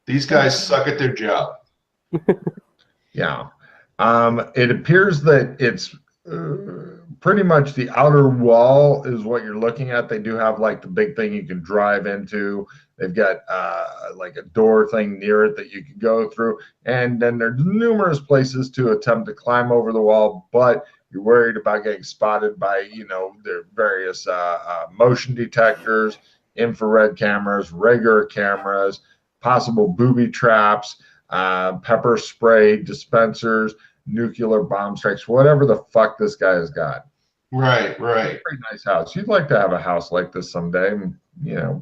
These guys suck at their job. Yeah. It appears that it's pretty much the outer wall is what you're looking at. They do have like the big thing you can drive into. They've got like a door thing near it that you can go through. And then there's numerous places to attempt to climb over the wall, but you're worried about getting spotted by, their various motion detectors, infrared cameras, regular cameras, possible booby traps, pepper spray dispensers, nuclear bomb strikes, whatever the fuck this guy has got. Right. Pretty nice house. You'd like to have a house like this someday, and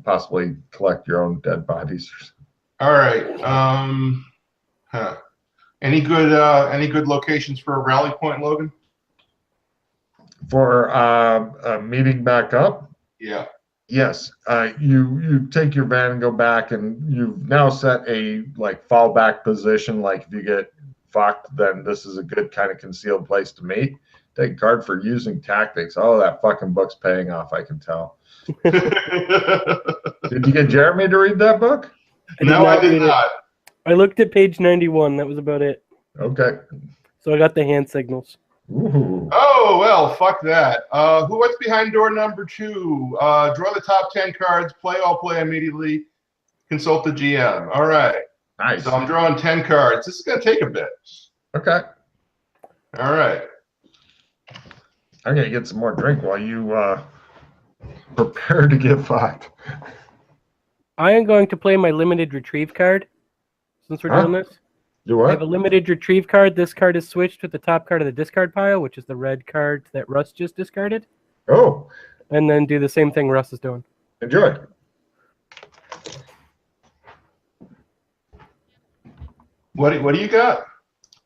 possibly collect your own dead bodies. All right. Any good locations for a rally point, Logan? For meeting back up? Yeah. Yes. You take your van and go back, and you've now set a fallback position. Like if you get fucked, then this is a good kind of concealed place to meet. Take a card for using tactics. Oh, that fucking book's paying off, I can tell. Did you get Jeremy to read that book? No, I did not. I looked at page 91. That was about it. Okay. So I got the hand signals. Ooh. Oh, well, fuck that. What's behind door number 2? Draw the top 10 cards, play immediately, consult the GM. All right. Nice. So I'm drawing 10 cards. This is going to take a bit. Okay. All right. I'm going to get some more drink while you prepare to get fucked. I am going to play my limited retrieve card since we're doing this. Do what? I have a limited retrieve card. This card is switched with the top card of the discard pile, which is the red card that Russ just discarded. Oh. And then do the same thing Russ is doing. Enjoy. What do you got?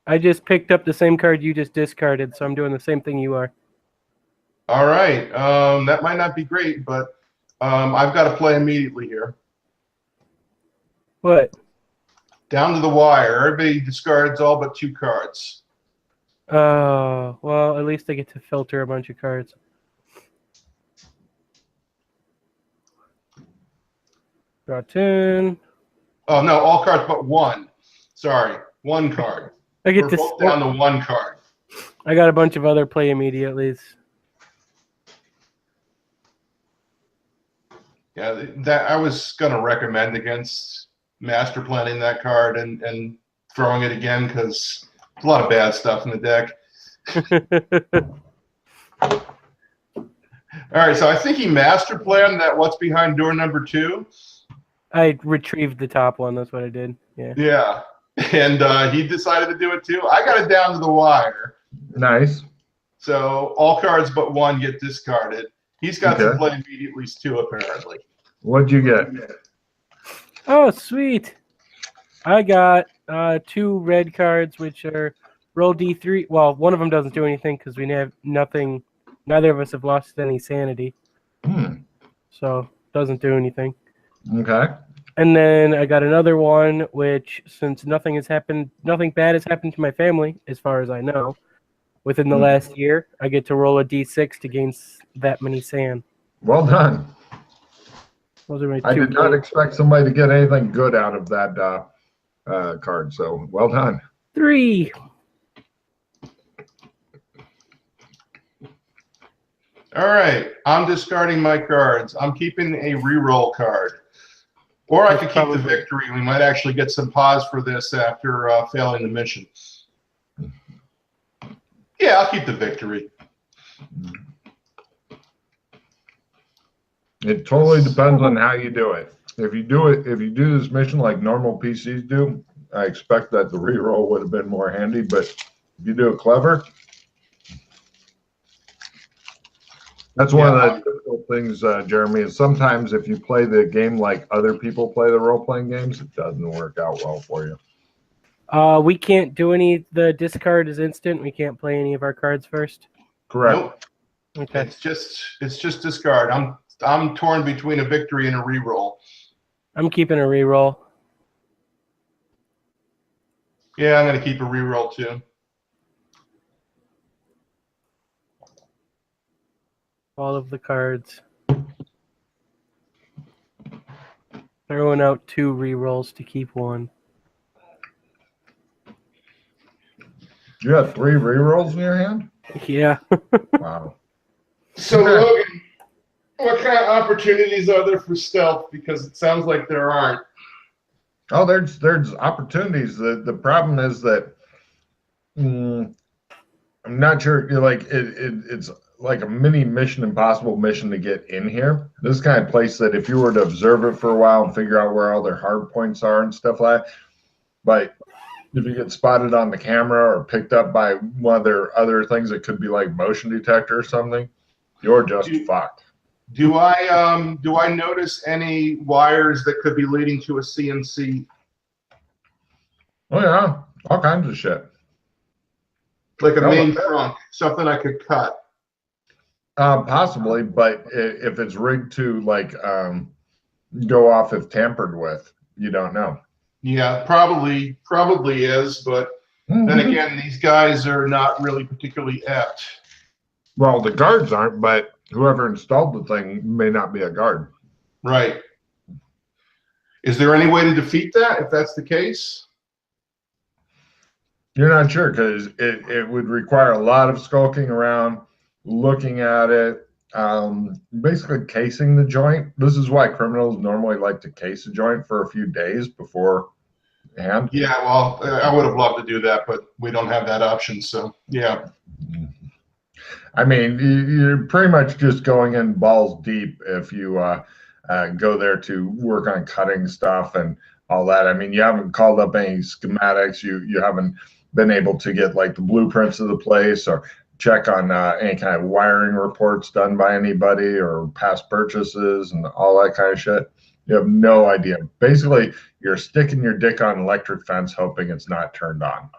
I just picked up the same card you just discarded, so I'm doing the same thing you are. All right. That might not be great, but I've got to play immediately here. What? Down to the wire. Everybody discards all but 2 cards. Oh, well, at least I get to filter a bunch of cards. Draw 10. Oh, no, all cards but 1. Sorry, 1 card. I get We're to both down to 1 card. I got a bunch of other play immediately. Yeah, that I was going to recommend against master planning that card and throwing it again because there's a lot of bad stuff in the deck. All right, so I think he master planned that what's behind door number 2. I retrieved the top one. That's what I did. Yeah. Yeah, and he decided to do it too. I got it down to the wire. Nice. So all cards but 1 get discarded. He's got to play immediately too, apparently. What'd you get? Oh, sweet. I got 2 red cards, which are roll D3. Well, one of them doesn't do anything because we have nothing. Neither of us have lost any sanity. So doesn't do anything. Okay. And then I got another one, which since nothing bad has happened to my family, as far as I know, within the last year, I get to roll a D6 to gain that many sand. Well done. Those are my I 2 did not expect somebody to get anything good out of that card, so well done. 3. All right, I'm discarding my cards. I'm keeping a reroll card. Or I could keep the victory. We might actually get some pause for this after failing the mission. Yeah, I'll keep the victory. It totally depends on how you do it. If you do this mission like normal PCs do, I expect that the reroll would have been more handy, but if you do it clever, that's one of the difficult things, Jeremy, is sometimes if you play the game like other people play the role-playing games, it doesn't work out well for you. We can't do the discard is instant. We can't play any of our cards first. Correct. Nope. Okay. It's just discard. I'm torn between a victory and a reroll. I'm keeping a reroll. Yeah, I'm going to keep a reroll too. All of the cards. Throwing out 2 rerolls to keep 1. You have 3 rerolls in your hand? Yeah. Wow. So, Logan, what kind of opportunities are there for stealth? Because it sounds like there aren't. Oh, there's opportunities. The problem is that I'm not sure. It's like a mini Mission Impossible mission to get in here. This kind of place that if you were to observe it for a while and figure out where all their hard points are and stuff like that, but if you get spotted on the camera or picked up by one of their other things that could be like motion detector or something, you're just fucked. Do I notice any wires that could be leading to a CNC? Oh yeah, all kinds of shit. Like a main trunk, something I could cut. Possibly, but if it's rigged to like go off if tampered with, you don't know. Yeah, probably is, but then again, these guys are not really particularly apt. Well, the guards aren't, but whoever installed the thing may not be a guard. Right. Is there any way to defeat that if that's the case? You're not sure because it would require a lot of skulking around, looking at it, basically casing the joint. This is why criminals normally like to case a joint for a few days beforehand. Yeah, well, I would have loved to do that, but we don't have that option. So, yeah. I mean, you're pretty much just going in balls deep if you go there to work on cutting stuff and all that. I mean, you haven't called up any schematics. You haven't been able to get like the blueprints of the place or check on any kind of wiring reports done by anybody or past purchases and all that kind of shit. You have no idea. Basically, you're sticking your dick on an electric fence hoping it's not turned on.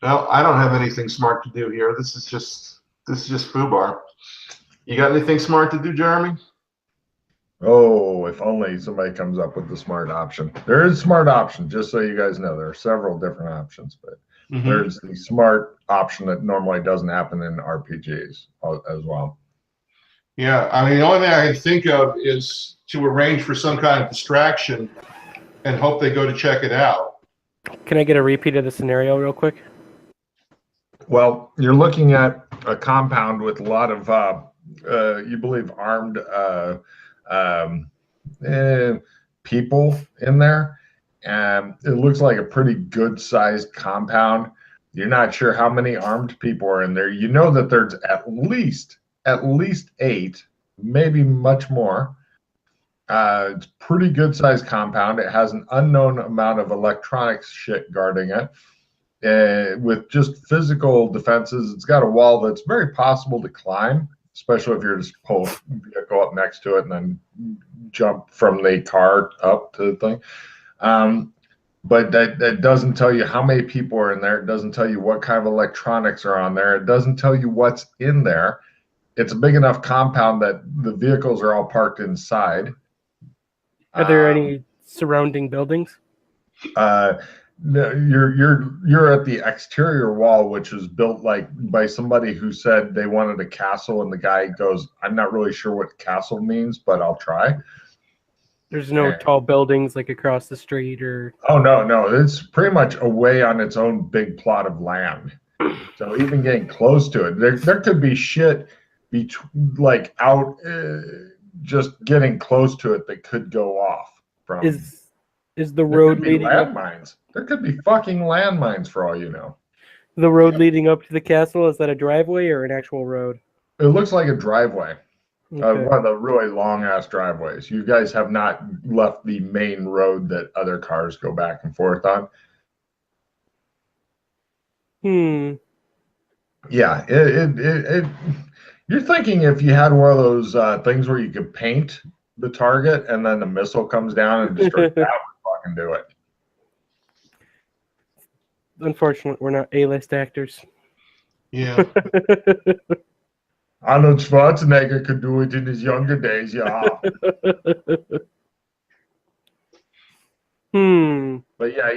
Well, I don't have anything smart to do here. This is just foobar. You got anything smart to do, Jeremy? Oh, if only somebody comes up with the smart option. There is smart option, just so you guys know. There are several different options, but there's the smart option that normally doesn't happen in RPGs as well. Yeah, I mean, the only thing I can think of is to arrange for some kind of distraction and hope they go to check it out. Can I get a repeat of the scenario real quick? Well, you're looking at a compound with a lot of, you believe, armed people in there. And it looks like a pretty good-sized compound. You're not sure how many armed people are in there. You know that there's at least 8, maybe much more. It's a pretty good-sized compound. It has an unknown amount of electronics shit guarding it. With just physical defenses, it's got a wall that's very possible to climb, especially if you're just pull a vehicle up next to it and then jump from the car up to the thing. But that doesn't tell you how many people are in there. It doesn't tell you what kind of electronics are on there. It doesn't tell you what's in there. It's a big enough compound that the vehicles are all parked inside. Are there any surrounding buildings? No, you're at the exterior wall, which was built like by somebody who said they wanted a castle, and the guy goes, "I'm not really sure what castle means, but I'll try." There's no tall buildings like across the street or. Oh no, it's pretty much away on its own big plot of land. So even getting close to it, there could be shit like out, just getting close to it that could go off from. Is the road leading landmines? There could be fucking landmines for all you know. The road leading up to the castle, is that a driveway or an actual road? It looks like a driveway. Okay. One of the really long ass driveways. You guys have not left the main road that other cars go back and forth on. Yeah, you're thinking if you had one of those things where you could paint the target and then the missile comes down and destroys that would fucking do it. Unfortunately, we're not A-list actors. Yeah. Arnold Schwarzenegger could do it in his younger days, yeah. But yeah,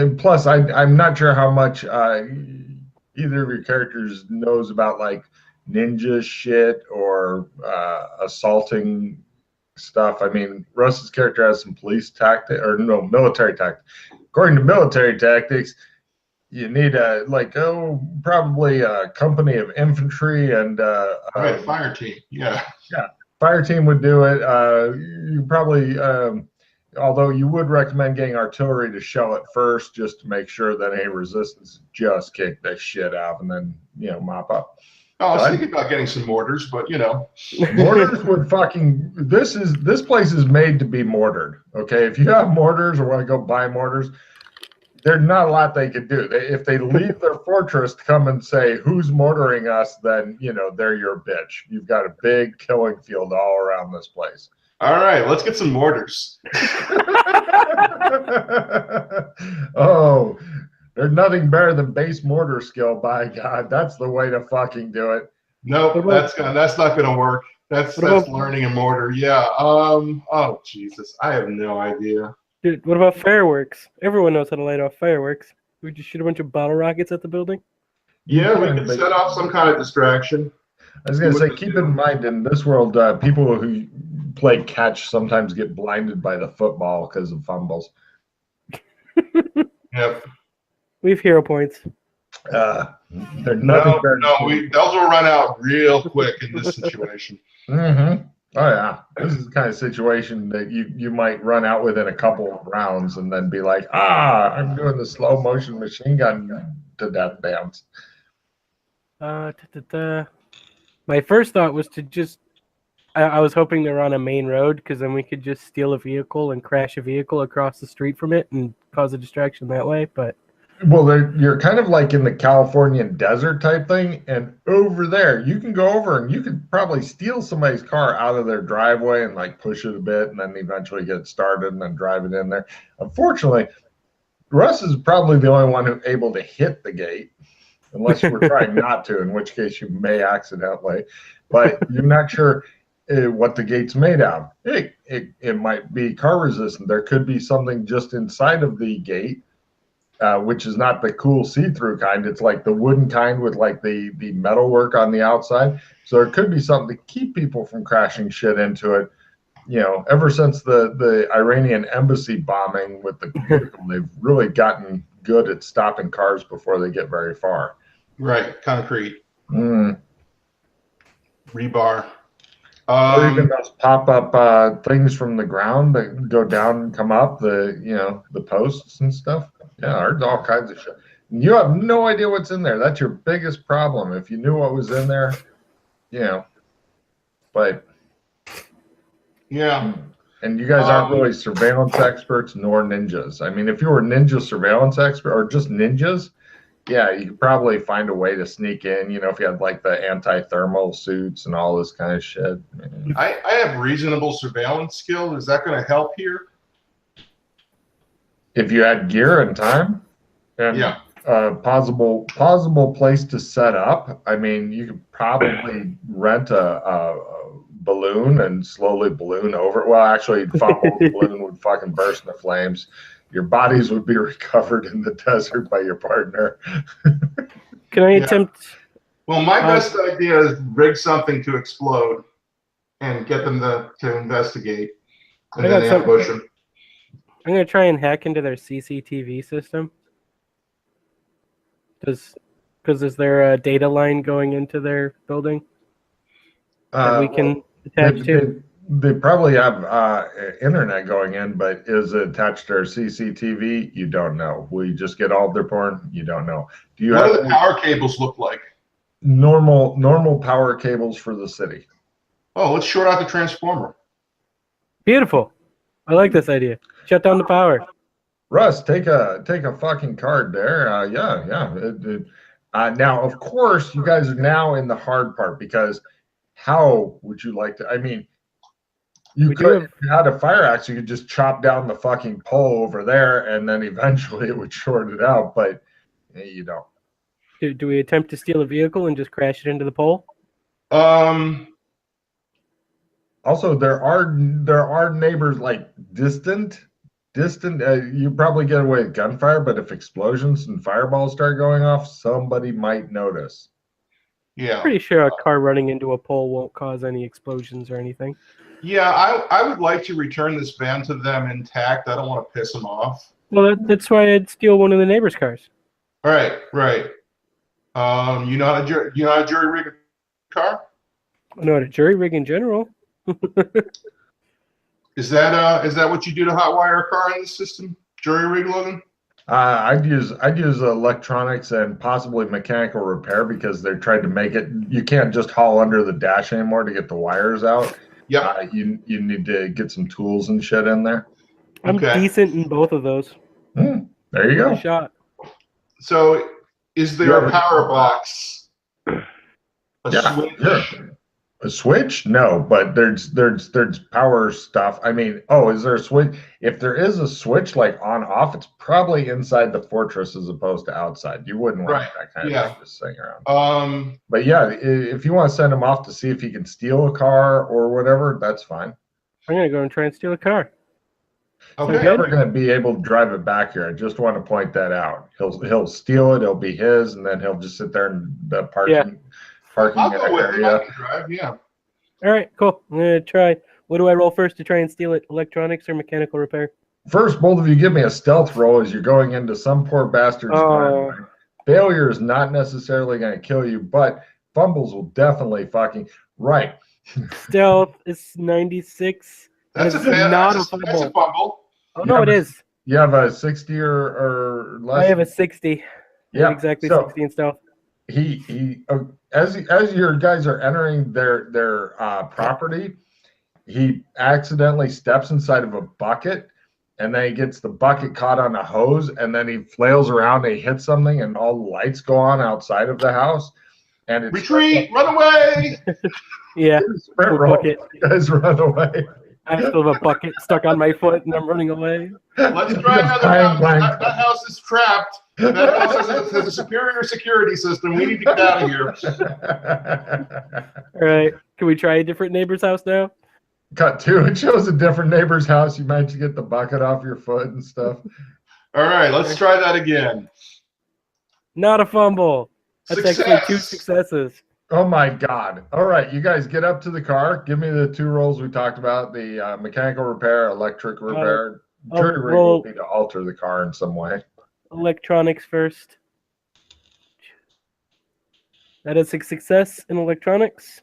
and plus, I'm not sure how much either of your characters knows about like ninja shit or assaulting stuff. I mean, Russ's character has some police tactic or no military tactics. According to military tactics, you need probably a company of infantry and Right, fire team. Yeah. fire team would do it. You probably although you would recommend getting artillery to shell it first just to make sure that any resistance just kick that shit out and then mop up. Oh, I was thinking about getting some mortars, but mortars would fucking this place is made to be mortared. Okay, if you have mortars or want to go buy mortars, there's not a lot they could do. If they leave their fortress to come and say who's mortaring us, then they're your bitch. You've got a big killing field all around this place. All right, let's get some mortars. Oh, there's nothing better than base mortar skill. By God, that's the way to fucking do it. Nope, that's not gonna work. That's learning a mortar. Yeah. Oh Jesus, I have no idea. Dude, what about fireworks? Everyone knows how to light off fireworks. We just shoot a bunch of bottle rockets at the building. Yeah, we can set off some kind of distraction. I was gonna say, keep in mind in this world, people who play catch sometimes get blinded by the football because of fumbles. Yep. We have hero points. They're nothing better. Those will run out real quick in this situation. Mm-hmm. Oh yeah, this is the kind of situation that you might run out within a couple of rounds and then be like, I'm doing the slow motion machine gun to death dance. My first thought was to just, I was hoping they were on a main road because then we could just steal a vehicle and crash a vehicle across the street from it and cause a distraction that way. But you're kind of like in the Californian desert type thing, and over there you can go over and you could probably steal somebody's car out of their driveway and like push it a bit and then eventually get it started and then drive it in there. Unfortunately, Russ is probably the only one who's able to hit the gate, unless you were trying not to, in which case you may accidentally, but you're not sure what the gate's made out of. It might be car resistant. There could be something just inside of the gate, which is not the cool see-through kind. It's like the wooden kind with like the metal work on the outside. So it could be something to keep people from crashing shit into it. Ever since the Iranian embassy bombing with the vehicle, they've really gotten good at stopping cars before they get very far. Right, concrete. Mm. Rebar. Or even those pop-up things from the ground that go down and come up, the posts and stuff. Yeah, there's all kinds of shit. You have no idea what's in there. That's your biggest problem. If you knew what was in there, but yeah. And you guys aren't really surveillance experts nor ninjas. I mean, if you were ninja surveillance expert or just ninjas, yeah, you could probably find a way to sneak in, if you had like the anti-thermal suits and all this kind of shit. I have reasonable surveillance skill. Is that going to help here? If you had gear and time and a possible place to set up, I mean, you could probably rent a balloon and slowly balloon over. Well, actually, the balloon would fucking burst into flames. Your bodies would be recovered in the desert by your partner. Can I attempt? Well, my best idea is rig something to explode and get them to investigate, and then ambush them. I'm going to try and hack into their CCTV system. Because is there a data line going into their building that we can attach to? They probably have internet going in, but is it attached to their CCTV? You don't know. Will you just get all of their porn? You don't know. What do the power cables look like? Normal power cables for the city. Oh, let's short out the transformer. Beautiful. I like this idea. Shut down the power. Russ, take a fucking card there. Now, of course, you guys are now in the hard part because how would you like to? I mean, if you had a fire axe, you could just chop down the fucking pole over there, and then eventually it would short it out. But you don't. Do we attempt to steal a vehicle and just crash it into the pole? Also, there are neighbors like distant distant, you probably get away with gunfire, but if explosions and fireballs start going off, somebody might notice. Yeah. Pretty sure a car running into a pole won't cause any explosions or anything. Yeah, I would like to return this van to them intact. I don't want to piss them off. Well, that's why I'd steal one of the neighbor's cars. Right. You know how to jury rig a car? I know how to jury rig in general. Is that what you do to hotwire a car in the system? Jury rig, Logan? I'd use electronics and possibly mechanical repair because they're trying to make it. You can't just haul under the dash anymore to get the wires out. Yeah. You need to get some tools and shit in there. I'm decent in both of those. There you go. Shot. So, is there a power box? Switch? Yeah. A switch? No, but there's power stuff. I mean, is there a switch? If there is a switch like on off, it's probably inside the fortress as opposed to outside. You wouldn't want that kind of thing just sitting around. But yeah, if you want to send him off to see if he can steal a car or whatever, that's fine. I'm gonna go and try and steal a car. Okay. He's never going to be able to drive it back here. I just want to point that out. He'll steal it. It'll be his, and then he'll just sit there in the parking I'll go with him. area. I can drive, yeah. All right, cool. I'm gonna try. What do I roll first to try and steal it? Electronics or mechanical repair? First, both of you give me a stealth roll as you're going into some poor bastard's driveway. Failure is not necessarily going to kill you, but fumbles will definitely fucking Stealth is 96. That's a fumble. Oh no, it is. You have a 60 or less. I have a 60. Yeah, exactly 60 in stealth. As your guys are entering their property, he accidentally steps inside of a bucket, and then he gets the bucket caught on a hose, and then he flails around and he hits something, and all the lights go on outside of the house. And it's retreat, run away. Yeah, sprint roll. You guys run away. I still have a bucket stuck on my foot, and I'm running away. Let's try another house. That house is trapped. That house has a superior security system. We need to get out of here. All right. Can we try a different neighbor's house now? Cut two. It shows a different neighbor's house. You managed to get the bucket off your foot and stuff. All right. Let's try that again. Not a fumble. That's Success. actually 2 successes. Oh my God. All right. You guys get up to the car. Give me the 2 rolls we talked about, the mechanical repair, electric repair. Jury rig will be to alter the car in some way. Electronics first. That is a success in electronics.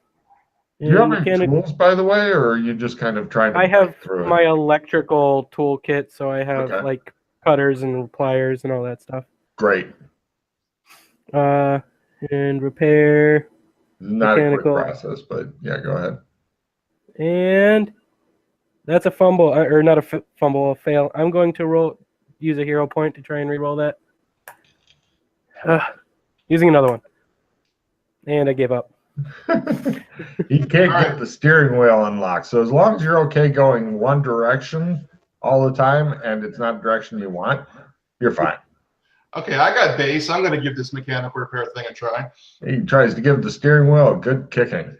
Do you have any tools, by the way, or are you just kind of trying to have through my electrical toolkit, so I have like cutters and pliers and all that stuff. Great. And repair. Not mechanical. A quick process, but yeah, go ahead. And that's a fumble, or not a fumble, a fail. I'm going to use a hero point to try and re-roll that. Using another one. And I gave up. He can't get the steering wheel unlocked. So as long as you're okay going one direction all the time and it's not the direction you want, you're fine. Okay, I got base. I'm going to give this mechanical repair thing a try. He tries to give the steering wheel a good kicking.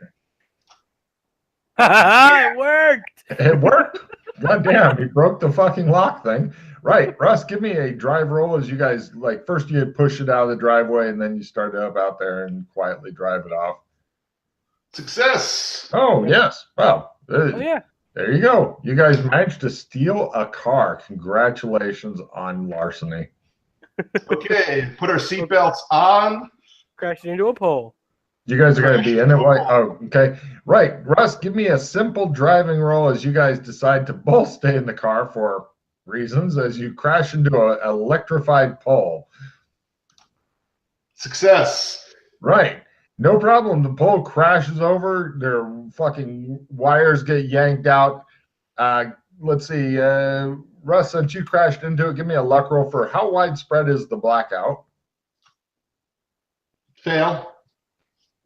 It worked! It worked? God damn, he broke the fucking lock thing. Right, Russ, give me a drive roll as you guys, first you push it out of the driveway and then you start up out there and quietly drive it off. Success! Oh, yes. Well, yeah. There you go. You guys managed to steal a car. Congratulations on larceny. Okay, put our seatbelts on. Crashed into a pole. You guys are going to be in it. Okay. Right. Russ, give me a simple driving roll as you guys decide to both stay in the car for reasons as you crash into an electrified pole. Success. Right. No problem. The pole crashes over. Their fucking wires get yanked out. Let's see. Russ, since you crashed into it, give me a luck roll for how widespread is the blackout? Fail.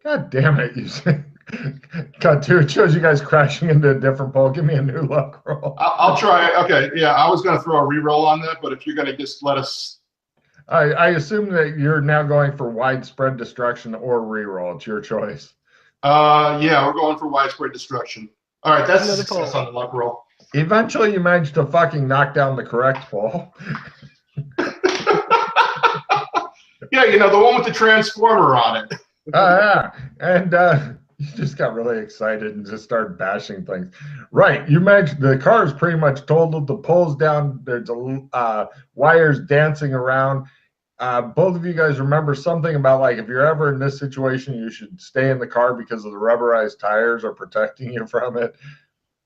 God damn it. You got 2. It shows you guys crashing into a different pole. Give me a new luck roll. I'll try. Okay. Yeah, I was going to throw a re-roll on that, but if you're going to just let us. I assume that you're now going for widespread destruction or re-roll. It's your choice. Yeah, we're going for widespread destruction. All right, that's a success on the luck roll. Eventually, you manage to fucking knock down the correct pole. Yeah, the one with the transformer on it. Yeah, and you just got really excited and just started bashing things. Right, you mentioned the car is pretty much totaled. The pole's down. There's wires dancing around. Both of you guys remember something about like if you're ever in this situation, you should stay in the car because of the rubberized tires are protecting you from it.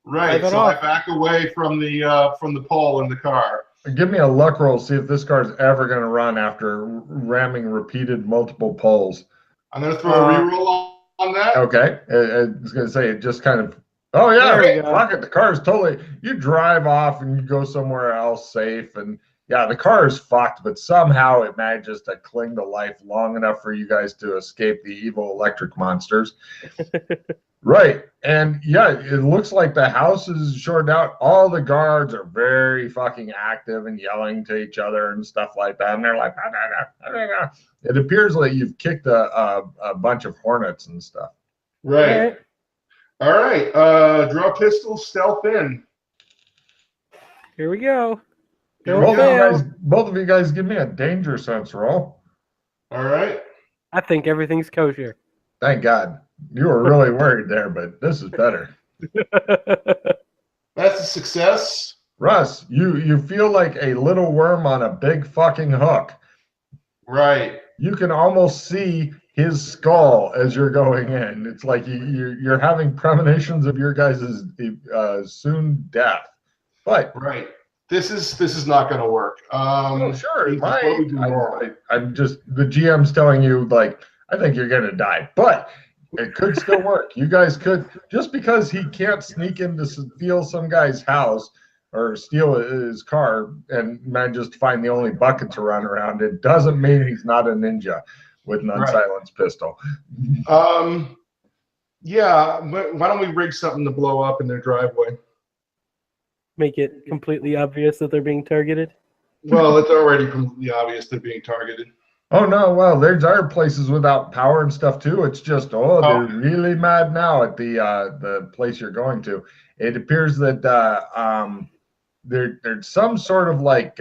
Right, so I back away from the pole in the car. Give me a luck roll, see if this car is ever going to run after ramming repeated multiple poles. I'm going to throw a reroll on that. Okay. I was going to say it just kind of, oh, yeah, fuck it. The car is totally, you drive off and you go somewhere else safe. And yeah, the car is fucked, but somehow it manages to cling to life long enough for you guys to escape the evil electric monsters. Right. And yeah, it looks like the house is shorted out. All the guards are very fucking active and yelling to each other and stuff like that. And they're like, ah, ah, ah, ah, ah. It appears like you've kicked a bunch of hornets and stuff. Right. All right. Draw pistol, stealth in. Here we go. Both of you guys give me a danger sense roll. All right. I think everything's kosher. Thank God. You were really worried there, but this is better. That's a success. Russ, you feel like a little worm on a big fucking hook. Right. You can almost see his skull as you're going in. It's like you're having premonitions of your guys' soon death. But right. This is not going to work. Oh, sure. I'm just, the GM's telling you, like, I think you're going to die. But it could still work. You guys could, just because he can't sneak in to steal some guy's house or steal his car and manage to find the only bucket to run around, it doesn't mean he's not a ninja with an unsilenced pistol. Yeah, but why don't we rig something to blow up in their driveway? Make it completely obvious that they're being targeted? Well, it's already completely obvious they're being targeted. Oh, no, well, there's other places without power and stuff, too. It's just, they're really mad now at the place you're going to. It appears that there's some sort of, like,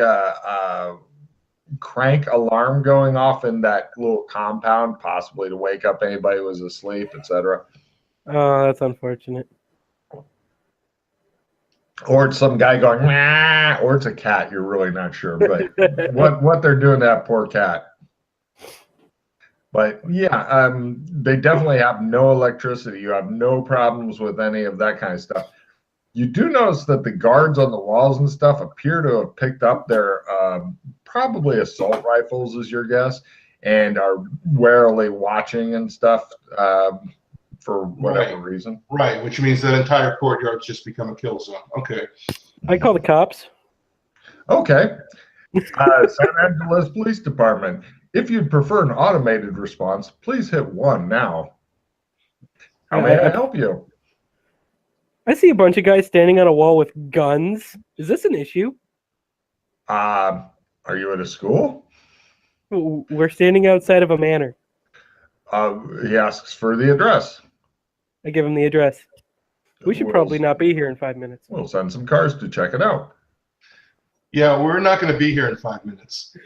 crank alarm going off in that little compound, possibly to wake up anybody who was asleep, etc. Oh, that's unfortunate. Or it's some guy going, nah, or it's a cat. You're really not sure, but what they're doing to that poor cat. But yeah, they definitely have no electricity. You have no problems with any of that kind of stuff. You do notice that the guards on the walls and stuff appear to have picked up their probably assault rifles, is your guess, and are warily watching and stuff for whatever reason. Right, which means that entire courtyard's just become a kill zone. Okay. I call the cops. Okay. San Angeles Police Department. If you'd prefer an automated response, please hit 1 now. How may I help you? I see a bunch of guys standing on a wall with guns. Is this an issue? Are you at a school? We're standing outside of a manor. He asks for the address. I give him the address. We should probably not be here in 5 minutes. We'll send some cars to check it out. Yeah, we're not going to be here in 5 minutes.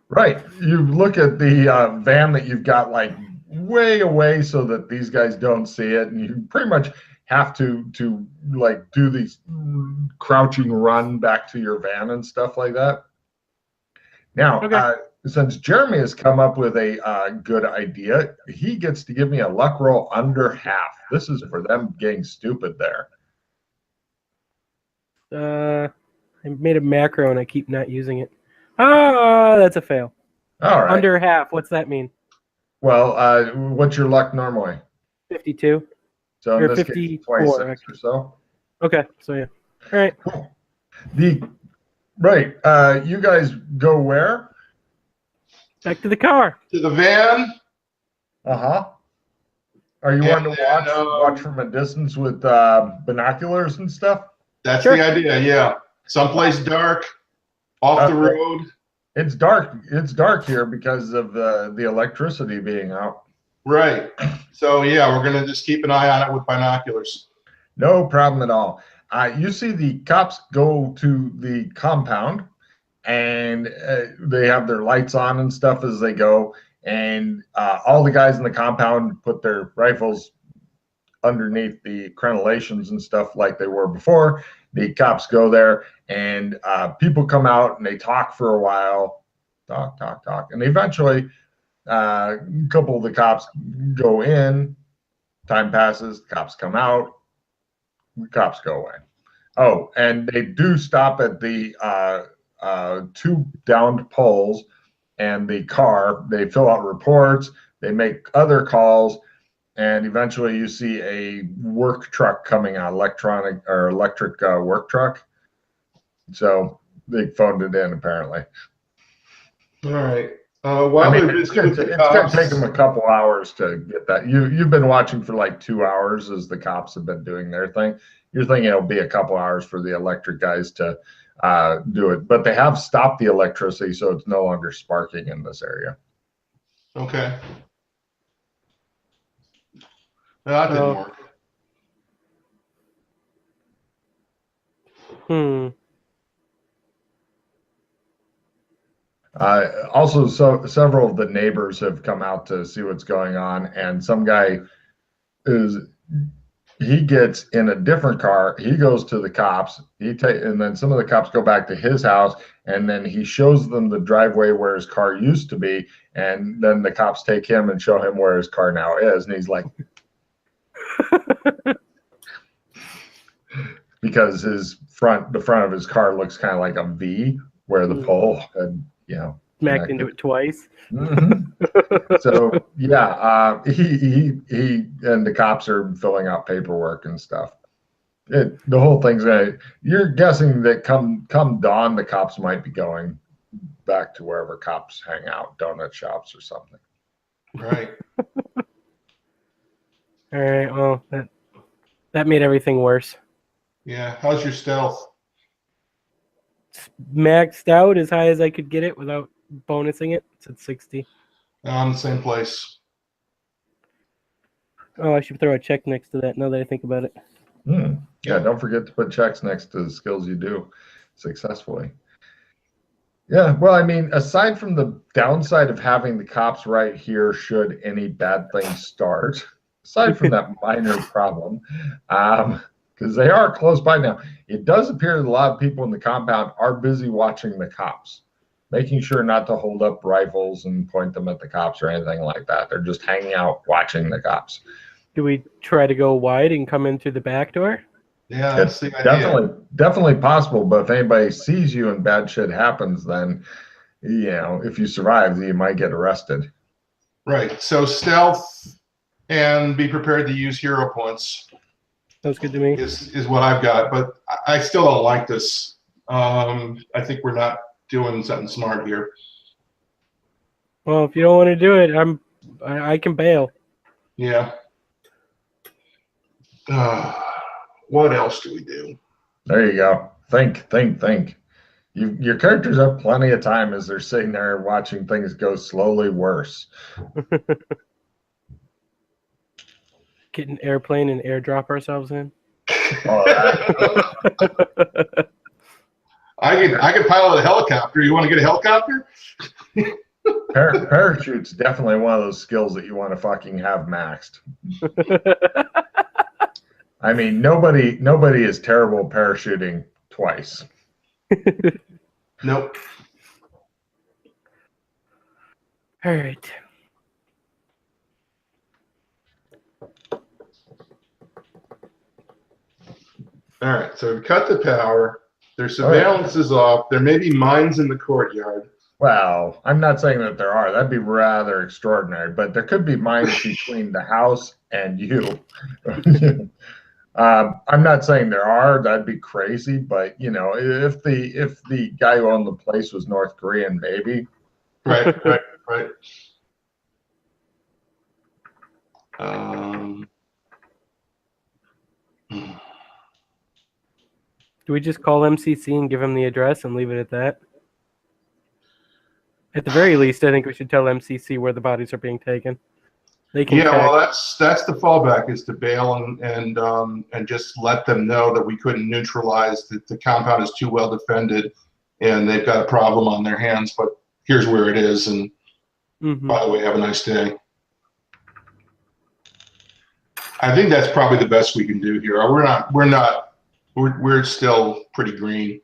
Right. You look at the van that you've got like way away so that these guys don't see it, and you pretty much have to like do these crouching run back to your van and stuff like that. Now, since Jeremy has come up with a good idea, he gets to give me a luck roll under half. This is for them getting stupid there. I made a macro and I keep not using it. Ah, that's a fail. All right. Under half. What's that mean? Well, what's your luck normally? 52. So in or this 54, case, 26 or so. Okay, so yeah. All right. Cool. You guys go where? Back to the car. To the van. Uh-huh. Are you wanting to watch from a distance with binoculars and stuff? That's the idea, yeah. Someplace dark, off the road. It's dark. It's dark here because of the electricity being out. Right. So yeah, we're gonna just keep an eye on it with binoculars. No problem at all. You see the cops go to the compound, and they have their lights on and stuff as they go. And all the guys in the compound put their rifles underneath the crenellations and stuff like they were before. The cops go there, and people come out and they talk for a while, talk, and eventually a couple of the cops go in. Time passes, the cops come out, the cops go away. Oh, and they do stop at the two downed poles and the car. They fill out reports, they make other calls, and eventually you see a work truck coming out, electric work truck. So they phoned it in apparently. All right. While they're busy with the It's going cops, to take them a couple hours to get that. You've been watching for like 2 hours as the cops have been doing their thing. You're thinking it'll be a couple hours for the electric guys to do it, but they have stopped the electricity, so it's no longer sparking in this area. okay. No, that didn't work. Also, several of the neighbors have come out to see what's going on, and some guy he gets in a different car. He goes to the cops. And then some of the cops go back to his house, and then he shows them the driveway where his car used to be, and then the cops take him and show him where his car now is, and he's like, because the front of his car looks kind of like a V where the pole had, smacked into it twice. Mm-hmm. So yeah, he and the cops are filling out paperwork and stuff. The whole thing's you're guessing that come dawn, the cops might be going back to wherever cops hang out, donut shops or something. Right. All right. Well, that made everything worse. Yeah. How's your stealth? It's maxed out as high as I could get it without bonusing it. It's at 60. I'm in the same place. Oh, I should throw a check next to that now that I think about it. Yeah, don't forget to put checks next to the skills you do successfully. Yeah, well, I mean, aside from the downside of having the cops right here should any bad things start, aside from that minor problem, because they are close by now, it does appear that a lot of people in the compound are busy watching the cops, making sure not to hold up rifles and point them at the cops or anything like that. They're just hanging out watching the cops. Do we try to go wide and come in through the back door? Yeah, that's the idea. Definitely possible, but if anybody sees you and bad shit happens, then, if you survive, you might get arrested. Right. So stealth and be prepared to use hero points. Sounds good to me. Is what I've got, but I still don't like this. I think we're not doing something smart here. Well, if you don't want to do it, I can bail. Yeah. What else do we do? There you go. Think. Your characters have plenty of time as they're sitting there watching things go slowly worse. Get an airplane and airdrop ourselves in. All right. I can pilot a helicopter. You want to get a helicopter? Parachute's definitely one of those skills that you want to fucking have maxed. I mean, nobody is terrible parachuting twice. Nope. All right. All right. So we've cut the power. Their surveillance is off. There may be mines in the courtyard. Well, I'm not saying that there are. That'd be rather extraordinary. But there could be mines between the house and you. I'm not saying there are. That'd be crazy. But if the guy who owned the place was North Korean, maybe. Right. Do we just call MCC and give him the address and leave it at that? At the very least, I think we should tell MCC where the bodies are being taken. They can Yeah, well, attack. that's the fallback, is to bail and just let them know that we couldn't neutralize, that the compound is too well defended and they've got a problem on their hands, but here's where it is, and by the way, have a nice day. I think that's probably the best we can do here. We're still pretty green.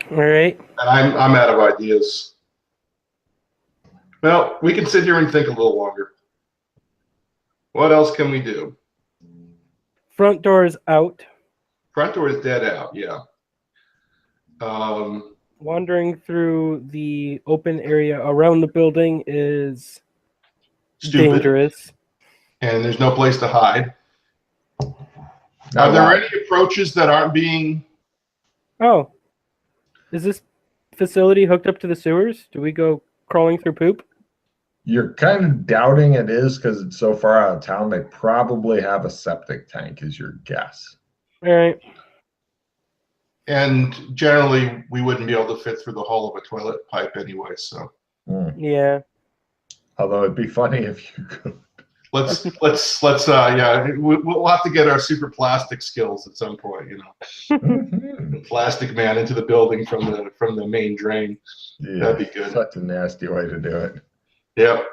All right. And I'm out of ideas. Well, we can sit here and think a little longer. What else can we do? Front door is out. Front door is dead out, yeah. Wandering through the open area around the building is Stupid. dangerous. And there's no place to hide. Are there any approaches that aren't being... Oh. Is this facility hooked up to the sewers? Do we go crawling through poop? You're kind of doubting it is because it's so far out of town. They probably have a septic tank, is your guess. All right. And generally, we wouldn't be able to fit through the hole of a toilet pipe anyway, so... Yeah. Although it'd be funny if you could. Let's yeah, we'll have to get our super plastic skills at some point, you know. Plastic man into the building from the main drain. Yeah, that'd be good. Such a nasty way to do it. Yep.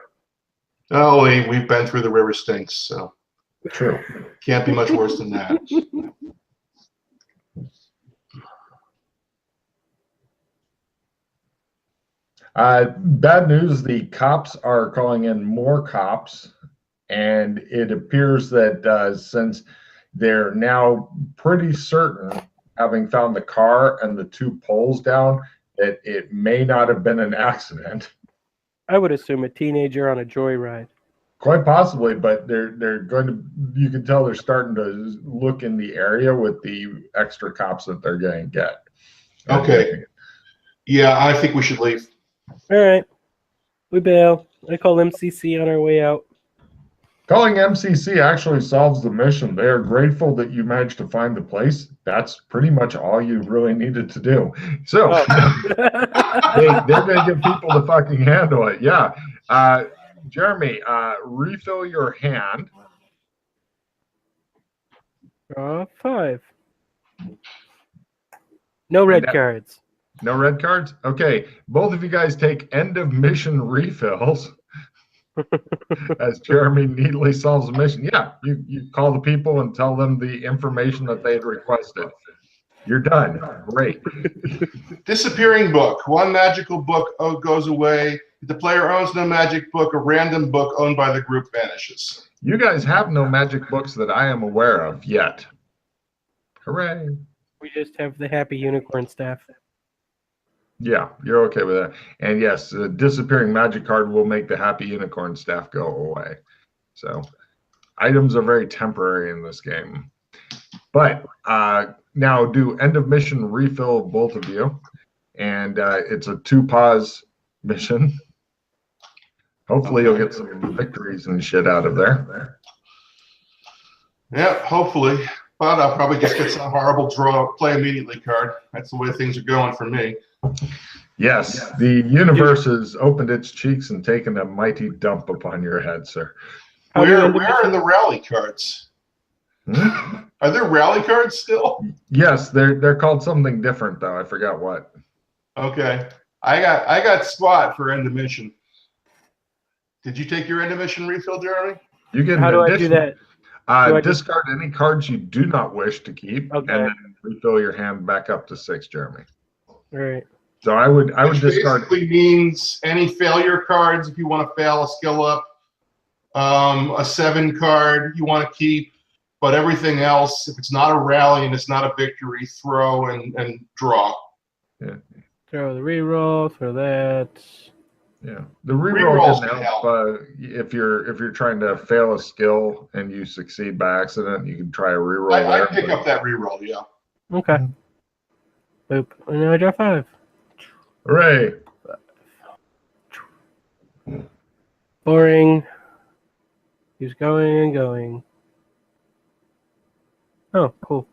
Oh, we've been through the river Styx, so true. Can't be much worse than that. Bad news, the cops are calling in more cops, and it appears that since they're now pretty certain, having found the car and the two poles down, that it may not have been an accident. I would assume a teenager on a joyride. Quite possibly, but they're going to, you can tell they're starting to look in the area with the extra cops that they're going to get. Okay. Yeah, I think we should leave. All right. We bail. I call MCC on our way out. Calling MCC actually solves the mission. They are grateful that you managed to find the place. That's pretty much all you really needed to do. So they're going to get people to fucking handle it. Yeah. Jeremy, refill your hand. Draw 5. No red cards. No red cards? Okay. Both of you guys take end of mission refills. As Jeremy neatly solves the mission. Yeah, you call the people and tell them the information that they had requested. You're done. Great. Disappearing book. One magical book goes away. If the player owns no magic book, a random book owned by the group vanishes. You guys have no magic books that I am aware of yet. Hooray. We just have the happy unicorn staff. Yeah, you're okay with that. And yes, the disappearing magic card will make the happy unicorn staff go away. So items are very temporary in this game. But now do end of mission refill, both of you. And it's a 2-pause mission. Hopefully you'll get some victories and shit out of there. Yeah, hopefully. But I'll probably just get some horrible play immediately card. That's the way things are going for me. Yes, the universe has opened its cheeks and taken a mighty dump upon your head, sir. Where are the rally cards? Are there rally cards still? Yes, they're called something different though. I forgot what. Okay, I got SWAT for end of mission. Did you take your end of mission refill, Jeremy? You get. How do I do that? Discard any cards you do not wish to keep, okay, and then refill your hand back up to 6, Jeremy. All right. So I would discard. Basically means any failure cards if you want to fail a skill up. A 7 card you want to keep, but everything else, if it's not a rally and it's not a victory, throw and draw. Yeah. Throw the reroll for that. Yeah, the reroll can help if you're trying to fail a skill and you succeed by accident. You can try a reroll. I pick up that reroll. Yeah. Okay. Boop. And now I draw 5. Hooray! Boring. He's going and going. Oh, cool.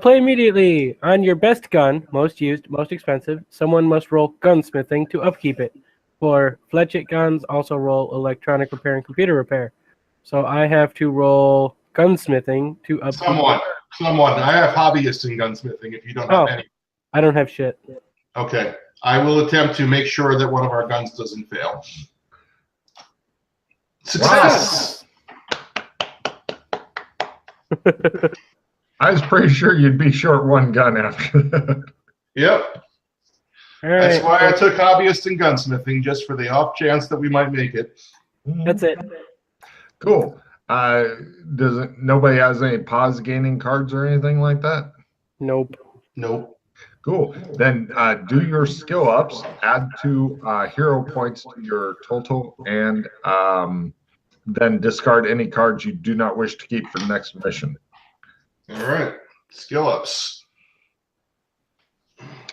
Play immediately. On your best gun, most used, most expensive, someone must roll gunsmithing to upkeep it. For fletchet guns, also roll electronic repair and computer repair. So I have to roll gunsmithing to upkeep. Someone. I have hobbyists in gunsmithing if you don't have any. I don't have shit. Okay. I will attempt to make sure that one of our guns doesn't fail. Success! I was pretty sure you'd be short one gun after that. Yep. All right. That's why I took hobbyist and gunsmithing, just for the off chance that we might make it. That's it. Cool. Nobody has any pause gaining cards or anything like that? Nope. Nope. Cool. Then do your skill ups, add 2 hero points to your total, and then discard any cards you do not wish to keep for the next mission. All right. Skill ups.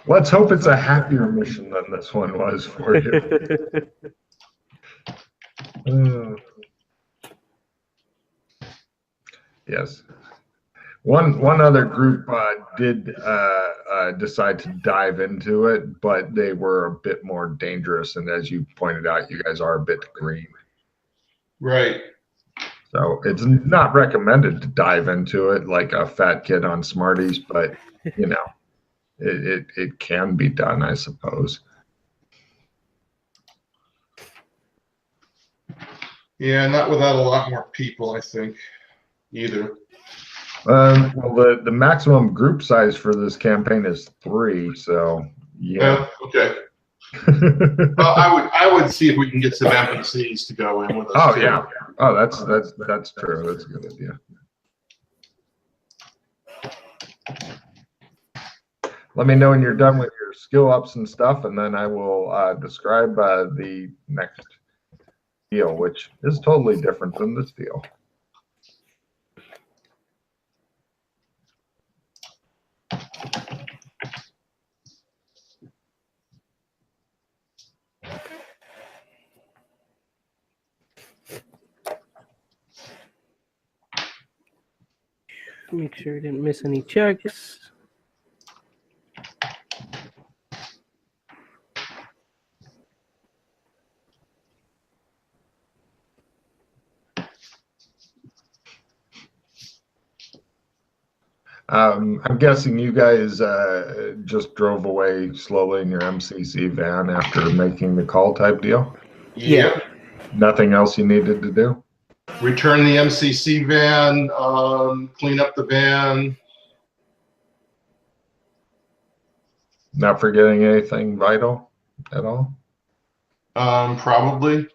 Let's hope it's a happier mission than this one was for you. Yes. One other group did decide to dive into it, but they were a bit more dangerous. And as you pointed out, you guys are a bit green. Right. So it's not recommended to dive into it like a fat kid on Smarties, but, you know, it can be done, I suppose. Yeah, not without a lot more people, I think, either. Well, the maximum group size for this campaign is 3, so yeah. Okay. Well, I would see if we can get some NPCs to go in with us. Oh too. yeah. Oh, that's true. That's a good idea. Let me know when you're done with your skill ups and stuff, and then I will describe the next deal, which is totally different than this deal. Make sure I didn't miss any checks. I'm guessing you guys just drove away slowly in your MCC van after making the call type deal? Yeah. Nothing else you needed to do? Return the MCC van, clean up the van. Not forgetting anything vital at all? Probably.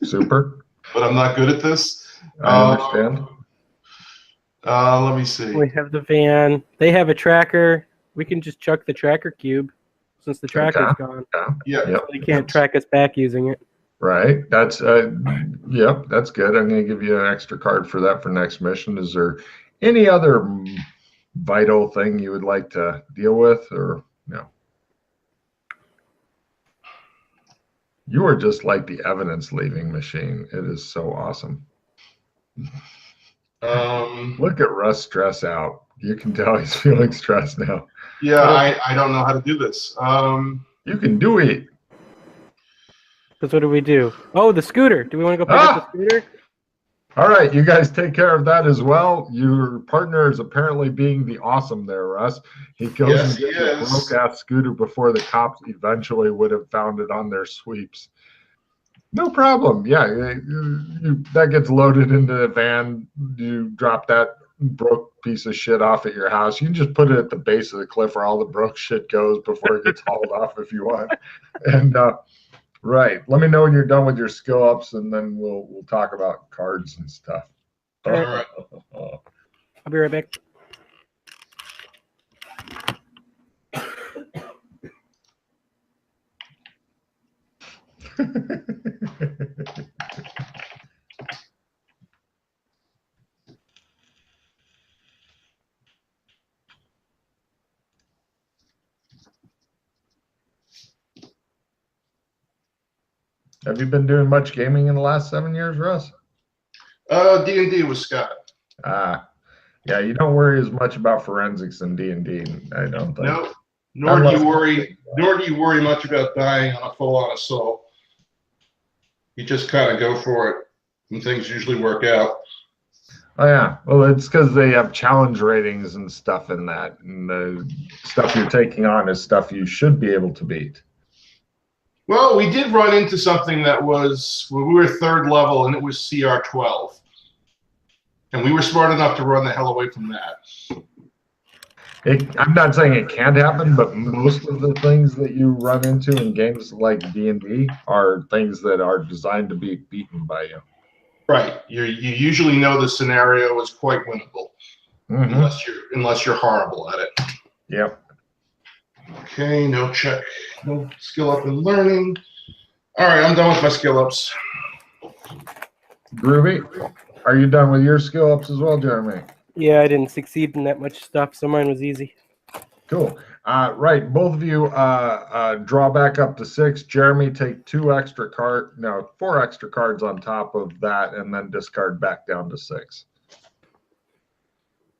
Super. But I'm not good at this. I understand. Let me see. We have the van. They have a tracker. We can just chuck the tracker cube since the tracker's gone. Yeah. Yep. They can't track us back using it. Right. That's yep, that's good. I'm going to give you an extra card for that for next mission. Is there any other vital thing you would like to deal with, or no? You are just like the evidence leaving machine. It is so awesome. Look at Russ stress out. You can tell he's feeling stressed now. Yeah, I don't know how to do this. You can do it. Because what do we do? Oh, the scooter. Do we want to go pick up the scooter? All right, you guys take care of that as well. Your partner is apparently being the awesome there, Russ. He goes and gets a broke-ass scooter before the cops eventually would have found it on their sweeps. No problem. Yeah, that gets loaded into the van. You drop that broke piece of shit off at your house. You can just put it at the base of the cliff where all the broke shit goes before it gets hauled off if you want. And right. Let me know when you're done with your skill ups, and then we'll talk about cards and stuff. All right. I'll be right back. Have you been doing much gaming in the last 7 years, Russ? D&D with Scott. Yeah, you don't worry as much about forensics in D&D, I don't think. No, nor do you worry much about dying on a full-on assault. You just kind of go for it, and things usually work out. Oh yeah, well it's because they have challenge ratings and stuff in that, and the stuff you're taking on is stuff you should be able to beat. Well, we did run into something that was, well, we were 3rd level, and it was CR12. And we were smart enough to run the hell away from that. I'm not saying it can't happen, but most of the things that you run into in games like D&D are things that are designed to be beaten by you. Right. You usually know the scenario is quite winnable, unless you're horrible at it. Yep. Okay, no check. No skill up in learning. All right, I'm done with my skill ups. Groovy, are you done with your skill ups as well, Jeremy? Yeah, I didn't succeed in that much stuff, so mine was easy. Cool. Right, both of you draw back up to 6. Jeremy, take 4 extra cards on top of that, and then discard back down to 6.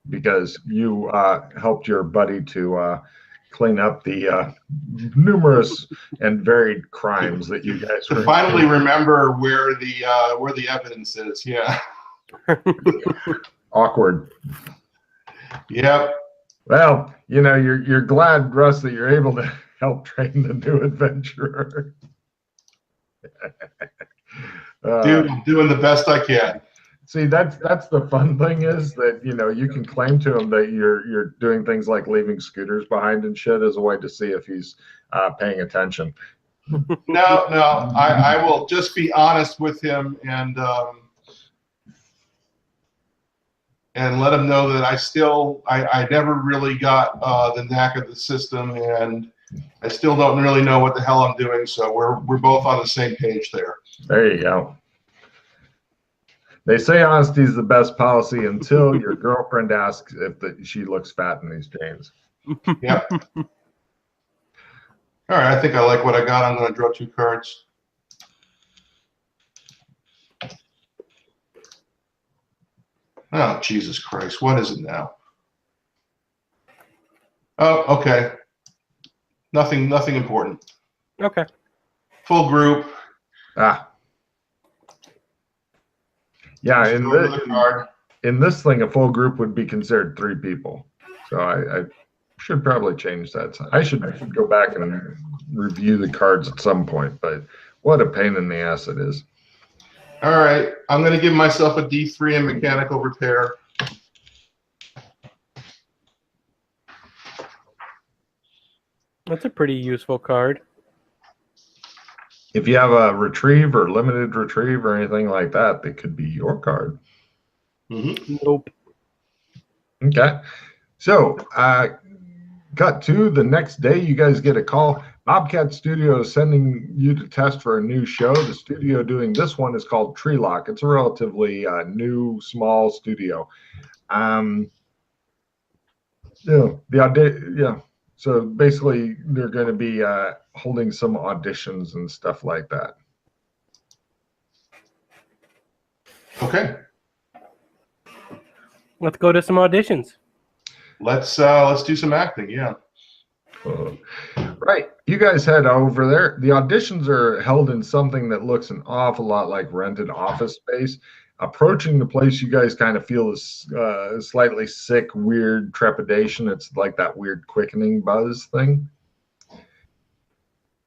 Because you helped your buddy to clean up the numerous and varied crimes that you guys were finally remember where the evidence is. Yeah. Awkward. Yep. Well, you know, you're glad, Russ, that you're able to help train the new adventurer. Dude, I'm doing the best I can. See, that's the fun thing is that, you know, you can claim to him that you're doing things like leaving scooters behind and shit as a way to see if he's paying attention. No, I will just be honest with him and let him know that I never really got the knack of the system, and I still don't really know what the hell I'm doing. So we're both on the same page there. There you go. They say honesty is the best policy until your girlfriend asks if she looks fat in these jeans. Yep. All right, I think I like what I got. I'm going to draw 2 cards. Oh, Jesus Christ. What is it now? Oh, okay. Nothing important. Okay. Full group. Yeah, card. in this thing, a full group would be considered 3 people. So I should probably change that. I should go back and review the cards at some point, but what a pain in the ass it is. All right, I'm going to give myself a D3 in mechanical repair. That's a pretty useful card. If you have a retrieve or limited retrieve or anything like that, that could be your card. Mm-hmm. Nope. Okay. So, cut to the next day, you guys get a call. Bobcat Studio is sending you to test for a new show. The studio doing this one is called Treelock. It's a relatively new, small studio. So basically, they're going to be holding some auditions and stuff like that. Okay. Let's go to some auditions. Let's do some acting. Yeah. Right. You guys head over there. The auditions are held in something that looks an awful lot like rented office space. Approaching the place, you guys kind of feel this slightly sick, weird trepidation. It's like that weird quickening buzz thing.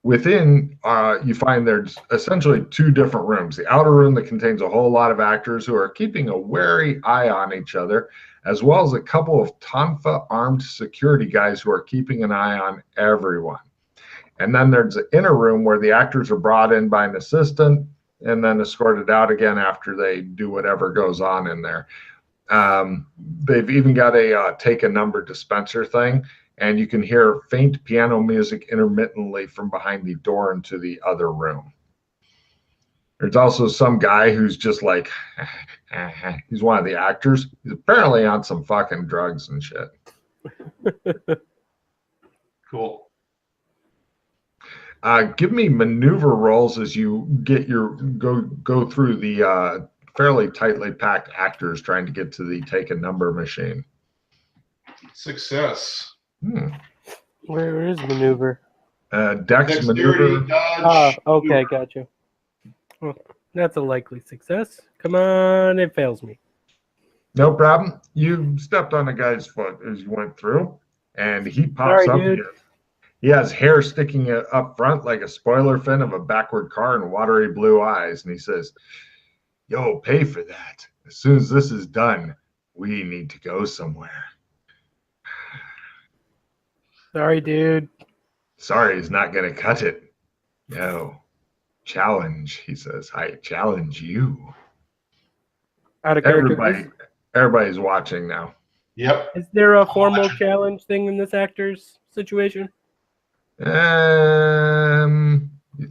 Within, you find there's essentially 2 different rooms. The outer room that contains a whole lot of actors who are keeping a wary eye on each other, as well as a couple of Tonfa armed security guys who are keeping an eye on everyone. And then there's the inner room where the actors are brought in by an assistant and then escorted out again after they do whatever goes on in there. They've even got a take a number dispenser thing, and you can hear faint piano music intermittently from behind the door into the other room. There's also some guy who's just like, he's one of the actors. He's apparently on some fucking drugs and shit. Cool. Give me maneuver rolls as you get go through the fairly tightly packed actors trying to get to the take a number machine. Success. Where is maneuver? Dex maneuver. Dodge. Okay, gotcha. Oh. That's a likely success. Come on, it fails me. No problem. You stepped on a guy's foot as you went through, and he pops Sorry, up. dude. He has hair sticking up front like a spoiler fin of a backward car and watery blue eyes. And he says, "Yo, pay for that. As soon as this is done, we need to go somewhere." Sorry, dude. Sorry is not going to cut it. No. Challenge, he says. I challenge you. Out of character. Everybody's watching now. Yep. Is there a formal challenge thing in this actor's situation? You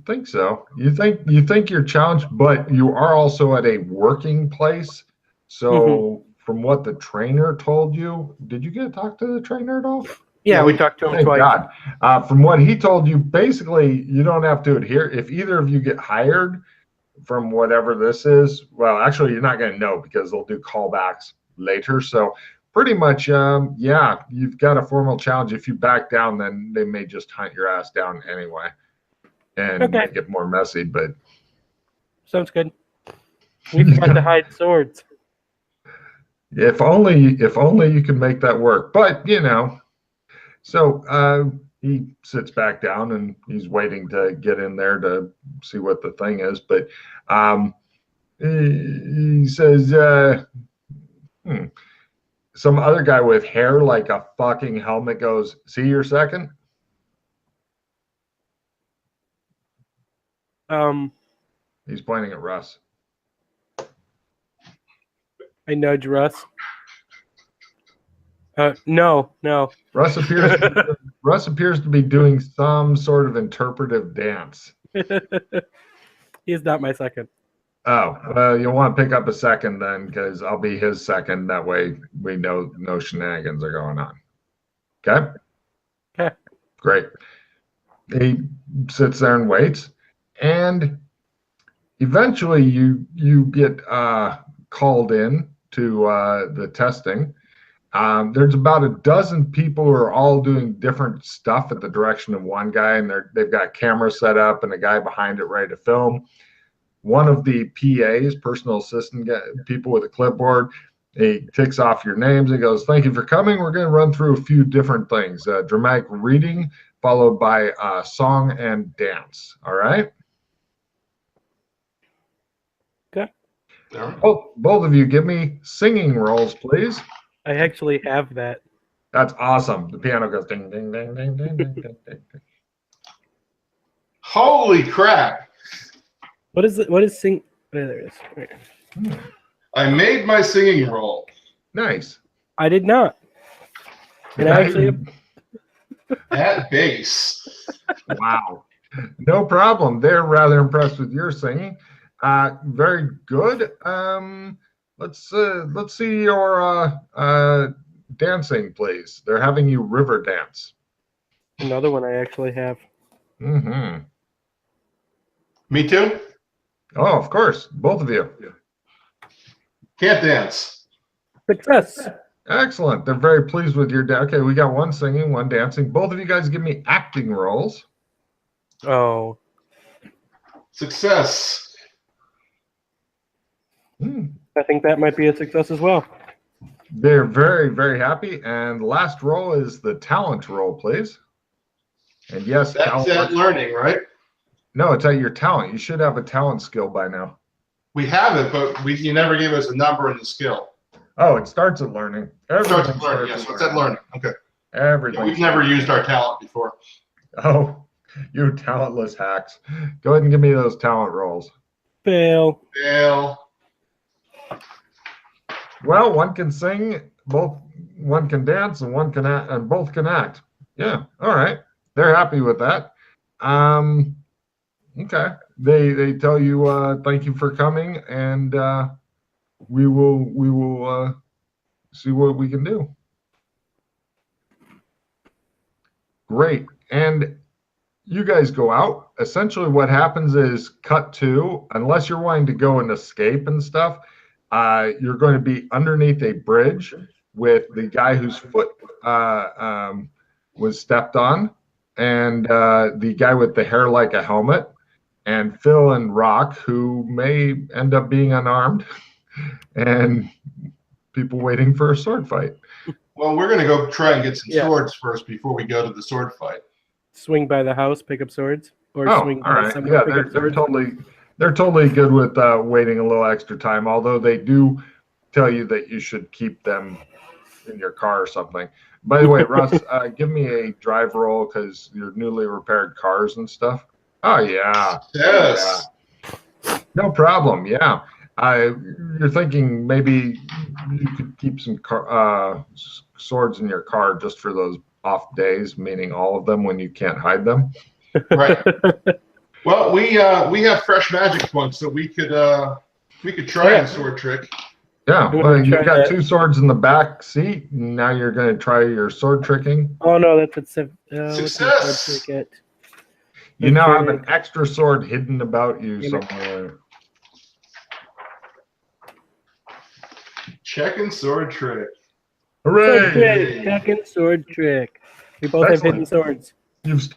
think so. You think you're challenged, but you are also at a working place. So from what the trainer told you, did you get to talk to the trainer at all? Yeah, we talked to him Thank twice. God. From what he told you, basically, you don't have to adhere. If either of you get hired from whatever this is, well, actually, you're not going to know because they'll do callbacks later. So pretty much, yeah, you've got a formal challenge. If you back down, then they may just hunt your ass down anyway and make it more messy. But sounds good. We forgot to hide swords. If only you could make that work. But you know. So he sits back down and he's waiting to get in there to see what the thing is. But he says, some other guy with hair like a fucking helmet goes, "See your second?" He's pointing at Russ. I nudge Russ. No. Russ appears to be doing some sort of interpretive dance. He's not my second. Oh, well, you'll want to pick up a second then, because I'll be his second. That way we know no shenanigans are going on. Okay? Okay. Great. He sits there and waits, and eventually you get called in to the testing. There's about a dozen people who are all doing different stuff at the direction of one guy, and they've got cameras set up and a guy behind it ready to film. One of the PAs, personal assistant people with a clipboard, he ticks off your names and goes, "Thank you for coming. We're going to run through a few different things. Dramatic reading followed by song and dance. All right?" Okay. Both of you, give me singing rolls, please. I actually have that. That's awesome. The piano goes ding, ding, ding, ding, ding, ding, ding, ding. Holy crap. What is it? What is sing? There it is. Right. I made my singing roll. Nice. I did not. And I actually At base. Wow. No problem. They're rather impressed with your singing. Very good. Let's see your dancing, please. They're having you river dance. another one I actually have. Mm-hmm. Me too? Oh, of course. Both of you. Can't dance. Success. Excellent. They're very pleased with your dance. Okay, we got one singing, one dancing. Both of you guys give me acting roles. Oh. Success. I think that might be a success as well. They're very, very happy. And the last roll is the talent roll, please. And yes, That's at learning, right? No, it's at your talent. You should have a talent skill by now. We have it, but you never gave us a number and the skill. Oh, it starts at learning. Starts at learning, yes. What's at learning? Okay. Everything. We've never used our talent before. Oh, you talentless hacks. Go ahead and give me those talent rolls. Fail. Fail. Well, one can sing, one can dance, and one can act, and both can act. Yeah, all right. They're happy with that. Okay. They tell you thank you for coming, and we will see what we can do. Great. And you guys go out. Essentially what happens is cut to, unless you're wanting to go and escape and stuff, you're going to be underneath a bridge with the guy whose foot was stepped on, and the guy with the hair like a helmet. and Phil and Rock, who may end up being unarmed, and people waiting for a sword fight. Well, we're going to go try and get some swords first before we go to the sword fight. Swing by the house, pick up swords, or swing all by right. somewhere, Yeah, pick up swords. they're totally good with waiting a little extra time. Although they do tell you that you should keep them in your car or something. By the way, Russ, give me a drive roll because your newly repaired cars and stuff. Oh yeah. Yes. Yeah. No problem. Yeah. You're thinking maybe you could keep some swords in your car just for those off days, meaning all of them when you can't hide them. Right. Well, we have fresh magic points, so we could try a sword trick. Yeah. Well, you've got 2 swords in the back seat. And now you're going to try your sword tricking. Oh no, that's a success. You now have an extra sword hidden about you somewhere. Checking sword trick. Hooray! Second sword trick. We both have hidden swords. You've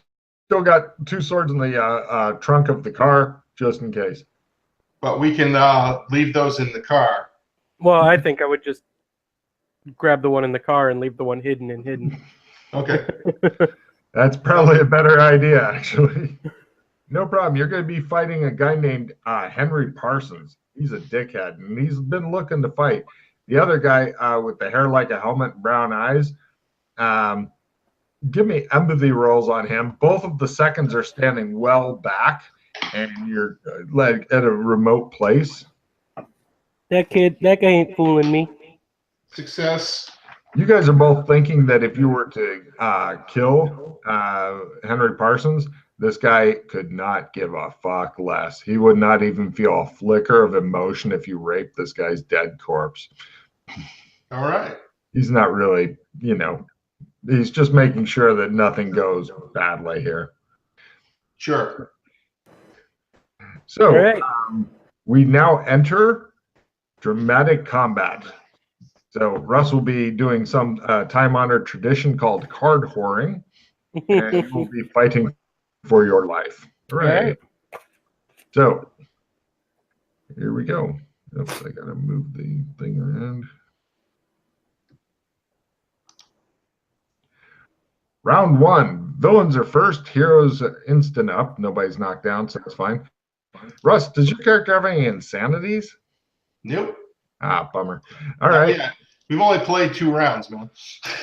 still got 2 swords in the trunk of the car, just in case. But we can leave those in the car. Well, I think I would just grab the one in the car and leave the one hidden. Okay. That's probably a better idea, actually. No problem. You're going to be fighting a guy named Henry Parsons. He's a dickhead, and he's been looking to fight. The other guy with the hair like a helmet and brown eyes, give me empathy rolls on him. Both of the seconds are standing well back, and you're like at a remote place. That guy ain't fooling me. Success. You guys are both thinking that if you were to kill Henry Parsons, this guy could not give a fuck less. He would not even feel a flicker of emotion if you raped this guy's dead corpse. All right. He's not really, he's just making sure that nothing goes badly here. Sure. So right. We now enter dramatic combat. So Russ will be doing some time-honored tradition called card whoring, and you will be fighting for your life. Right. So here we go. Oops, I gotta move the thing around. Round 1. Villains are first. Heroes instant up. Nobody's knocked down, so that's fine. Russ, does your character have any insanities? Nope. Bummer. All right. Yeah. We've only played 2 rounds, man.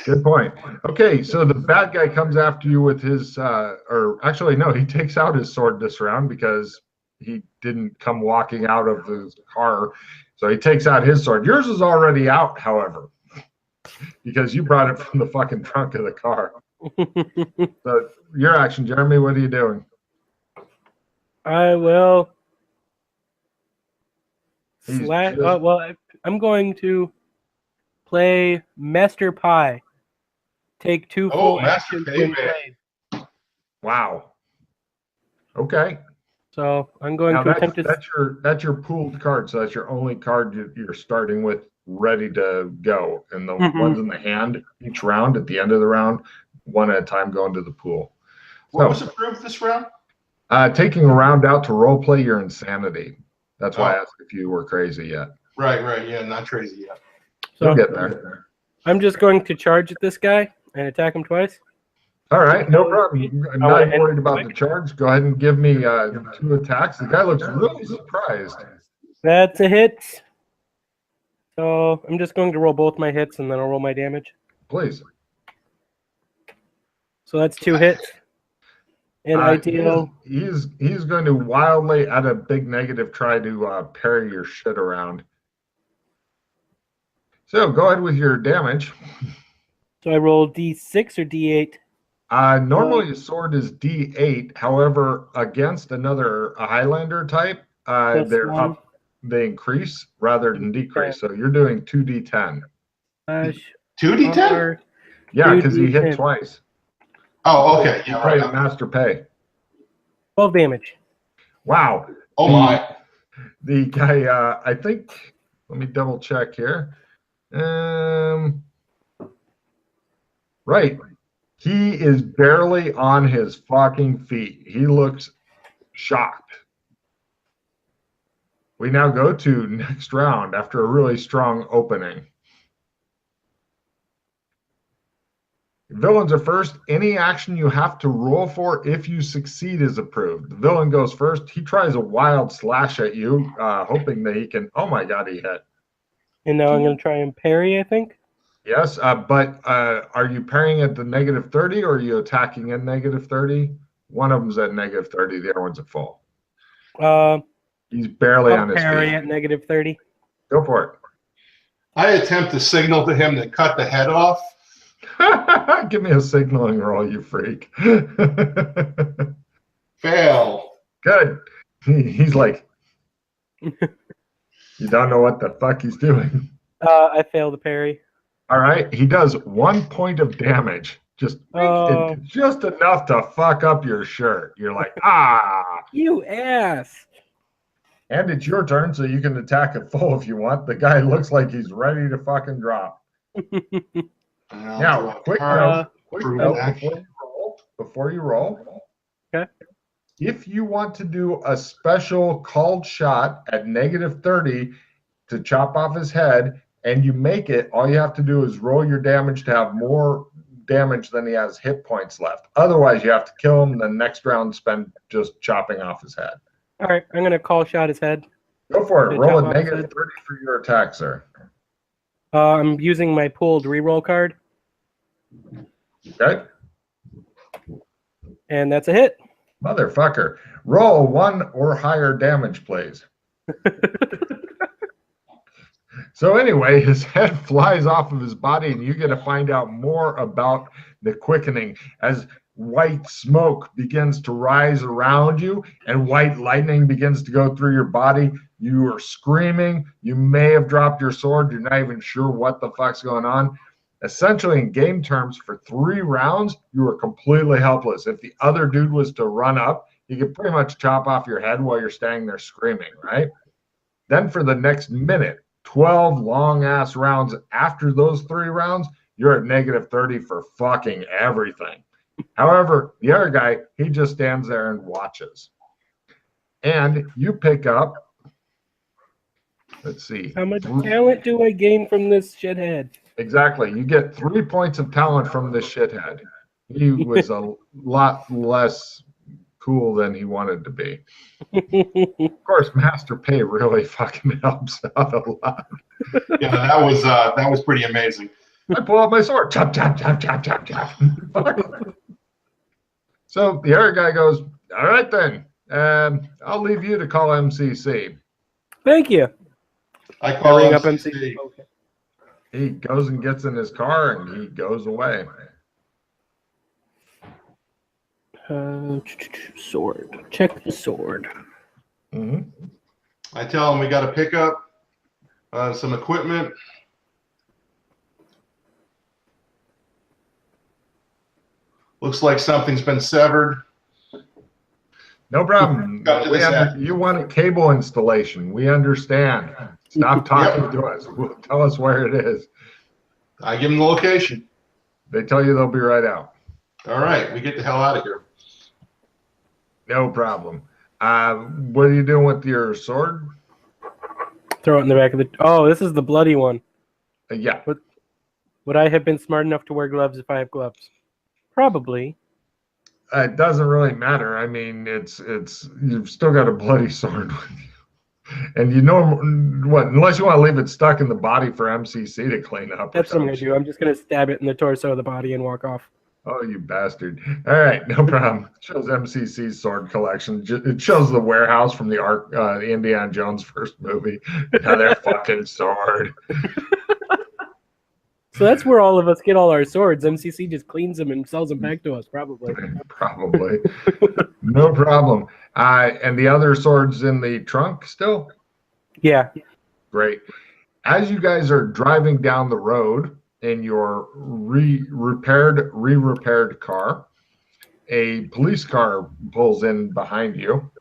Good point. Okay, so the bad guy comes after you with his, or actually, no, he takes out his sword this round because he didn't come walking out of his car. So he takes out his sword. Yours is already out, however, because you brought it from the fucking trunk of the car. So your action, Jeremy, what are you doing? I will I'm going to play Master Pie. Take 2 full actions when played. Wow. Okay. So I'm going to attempt to. That's your pooled card. So that's your only card you're starting with, ready to go. And the ones in the hand each round at the end of the round, one at a time, go into the pool. What was approved this round? Taking a round out to role play your insanity. That's why I asked if you were crazy yet. Right. Yeah, not crazy yet. So you'll get there. I'm just going to charge at this guy and attack him twice. All right, no problem. I'm not worried about the charge. Go ahead and give me 2 attacks. The guy looks really surprised. That's a hit. So I'm just going to roll both my hits and then I'll roll my damage. Please. So that's 2 hits. And I deal. He's going to wildly, at a big negative, try to parry your shit around. So go ahead with your damage. So I roll D6 or D8? Normally a sword is D8. However, against a Highlander type, they increase rather than decrease. So you're doing 2D10. 2D10? Yeah, because he hit twice. Oh, okay. Yeah, right. Master pay. 12 damage. Wow. Oh my. The guy, I think, let me double check here. Right. He is barely on his fucking feet. He looks shocked. We now go to next round after a really strong opening. Villains are first. Any action you have to roll for if you succeed is approved. The villain goes first. He tries a wild slash at you, hoping that he can. Oh my God, he hit. And now I'm going to try and parry, I think. Yes, but are you parrying at the -30 or are you attacking at -30? One of them's at -30. The other one's at full. He's barely on his Parry feet. at -30. Go for it. I attempt to signal to him to cut the head off. Give me a signaling roll, you freak. Fail. Good. He's like, you don't know what the fuck he's doing. I fail the parry. All right. He does 1 point of damage. Just enough to fuck up your shirt. You're like, You ass. And it's your turn, so you can attack at full if you want. The guy looks like he's ready to fucking drop. Now, quick note before you roll. Okay. If you want to do a special called shot at -30 to chop off his head, and you make it, all you have to do is roll your damage to have more damage than he has hit points left. Otherwise, you have to kill him. The next round, spend just chopping off his head. All right, I'm going to call shot his head. Go for it. Roll a chop off his head. -30 for your attack, sir. I'm using my pooled reroll card, Okay. and that's a hit. Motherfucker. Roll 1 or higher damage, please. So anyway, his head flies off of his body, and you get to find out more about the quickening as white smoke begins to rise around you and white lightning begins to go through your body. You are screaming. You may have dropped your sword. You're not even sure what the fuck's going on. Essentially, in game terms, for 3 rounds, you were completely helpless. If the other dude was to run up, he could pretty much chop off your head while you're standing there screaming, right? Then for the next minute, 12 long-ass rounds after those 3 rounds, you're at -30 for fucking everything. However, the other guy, he just stands there and watches. And you pick up, let's see. How much talent do I gain from this shithead? Exactly. You get 3 points of talent from this shithead. He was a lot less cool than he wanted to be. Of course, Master Pay really fucking helps out a lot. Yeah, that was pretty amazing. I pull out my sword. Chop, chop, chop, chop, chop, chop. So the other guy goes, all right then. I'll leave you to call MCC. Thank you. I call Ring him up MCC. Okay. He goes and gets in his car and he goes away. Sword. Check the sword. Mm-hmm. I tell him we got to pick up some equipment. Looks like something's been severed. No problem. You want a cable installation. We understand. Stop talking to us. Tell us where it is. I give them the location. They tell you they'll be right out. All right, we get the hell out of here. No problem. What are you doing with your sword? Throw it in the back of the... Oh, this is the bloody one. Yeah. Would I have been smart enough to wear gloves if I have gloves? Probably. It doesn't really matter. I mean, it's you've still got a bloody sword with you. And you know what? Unless you want to leave it stuck in the body for MCC to clean up. That's what I'm going to do. I'm just going to stab it in the torso of the body and walk off. Oh, you bastard. All right, no problem. It shows MCC's sword collection. It shows the warehouse from the Indiana Jones first movie. Their fucking sword. So that's where all of us get all our swords. MCC just cleans them and sells them back to us, probably. Probably. No problem. And the other sword's in the trunk still? Yeah. Great. As you guys are driving down the road in your re-repaired car, a police car pulls in behind you.